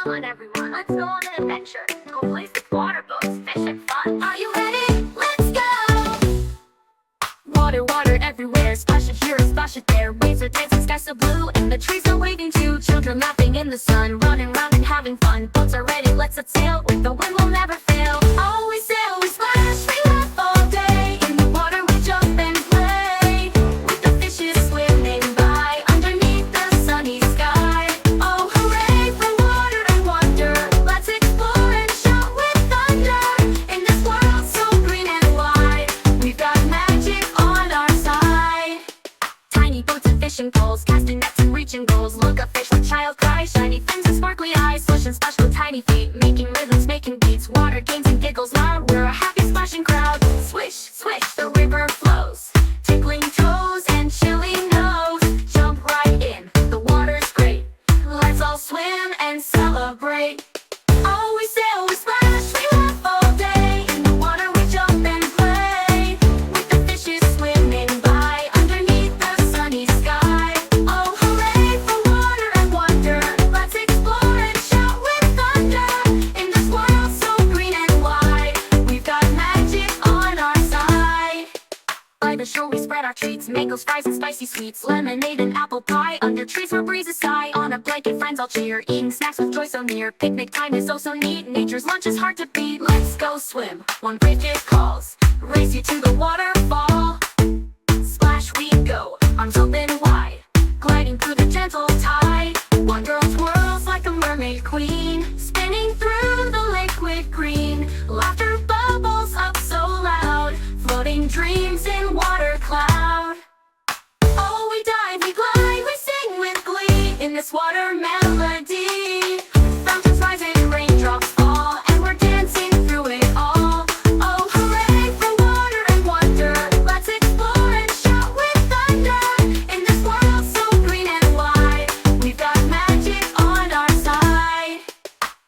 Come on everyone, let's go on an adventure. Go place with water boats, fish and fun. Are you ready? Let's go! Water, water everywhere, splash it here, splash it there. Waves are dancing, skies so blue, and the trees are waving too. Children laughing in the sun, running round and having fun. Boats are ready, let's set sail, with the wind will never fail. Always sail, we splash, we laugh all day. In the water we jump and play, with the fishes swimming by, underneath the sunny sky. Oh hooray for water and wonder, let's explore and shout with thunder. In this world so green and wide, we've got magic on our side. Tiny boats and fishing poles, casting nets and reaching goals. Look, a fish like child cries, shiny fins and sparkly eyes. Swish and splash with tiny feet, making rhythms, making beats. Water games and giggles loud, we're a happy splashing crowd. Swish, swish, the river flows, tickling toes and chilling nose. Jump right in, the water's great, let's all swim and celebrate. Always sail, we splash, we laugh all day. In the water we jump and play, with the fishes swimming by, underneath the sunny sky. Oh hooray for water and wonder, let's explore and shout with thunder. In this world so green and wide, we've got magic on our side. By the shore we spread our treats, mangoes, fries and spicy sweets. Lemonade and apple pie, under trees where breezes sigh. On a blanket friends all cheer, eating snacks with joy so near. Picnic time is oh so neat, nature's lunch is hard to beat. Let's go swim, one bridget calls, race you to the waterfall. Splash we go, arms open wide, gliding through the gentle tide. One girl twirls like a mermaid queen, spinning through the liquid green. Laughter bubbles up so loud, floating dreams in water cloud. Oh, we dive, we glide, we sing with glee, in this water melody. Fountains rise and raindrops fall, and we're dancing through it all. Oh, hooray for water and wonder, let's explore and shout with thunder. In this world so green and wide, we've got magic on our side.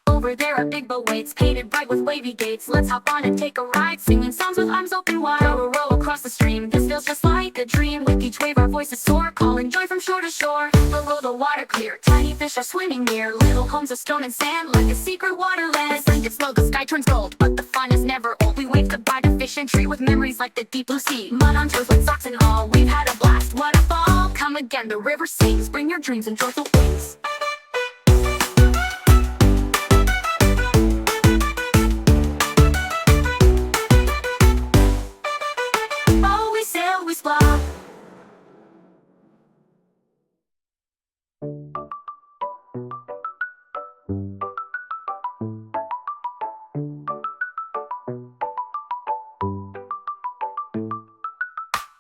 Over there a big boat waits, painted bright with wavy gates. Let's hop on and take a ride, singing songs with arms open wide. Row, row across the stream, this feels just like a dream. With each wave our voices soar, calling joy from shore to shore. Below the water clear, tiny fish are swimming near. Little homes of stone and sand, like a secret wonderland. Blink it slow, the sky turns gold, but the fun is never old. We wave goodbye to fish and tree, with memories like the deep blue sea. Mud on toes with socks and all, we've had a blast, what a fall. Come again, the river sings, bring your dreams and joyful wings. Oh, we sail, we splash.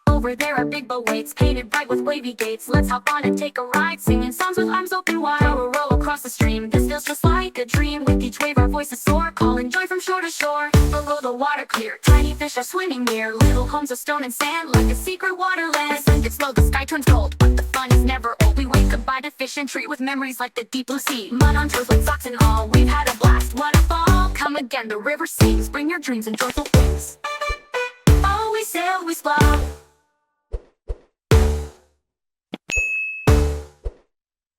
Over there a big boat waits, painted bright with wavy gates. Let's hop on and take a ride, singing songs with arms open wide. Row, row across the stream, this feels just like a dream. With each wave our voices soar, calling joy from shore to shore. Below the water clear, tiny fish are swimming near. Little homes of stone and sand, like a secret wonderland. Blink it slow, the sky turns gold, but the fun is never old. We wave goodbye to fish and tree, with memories like the deep blue sea. Mud on toes with socks and all, we've had a blast, what a fall. Come again, the river sings, bring your dreams and joyful wings. Oh, we sail, we splash.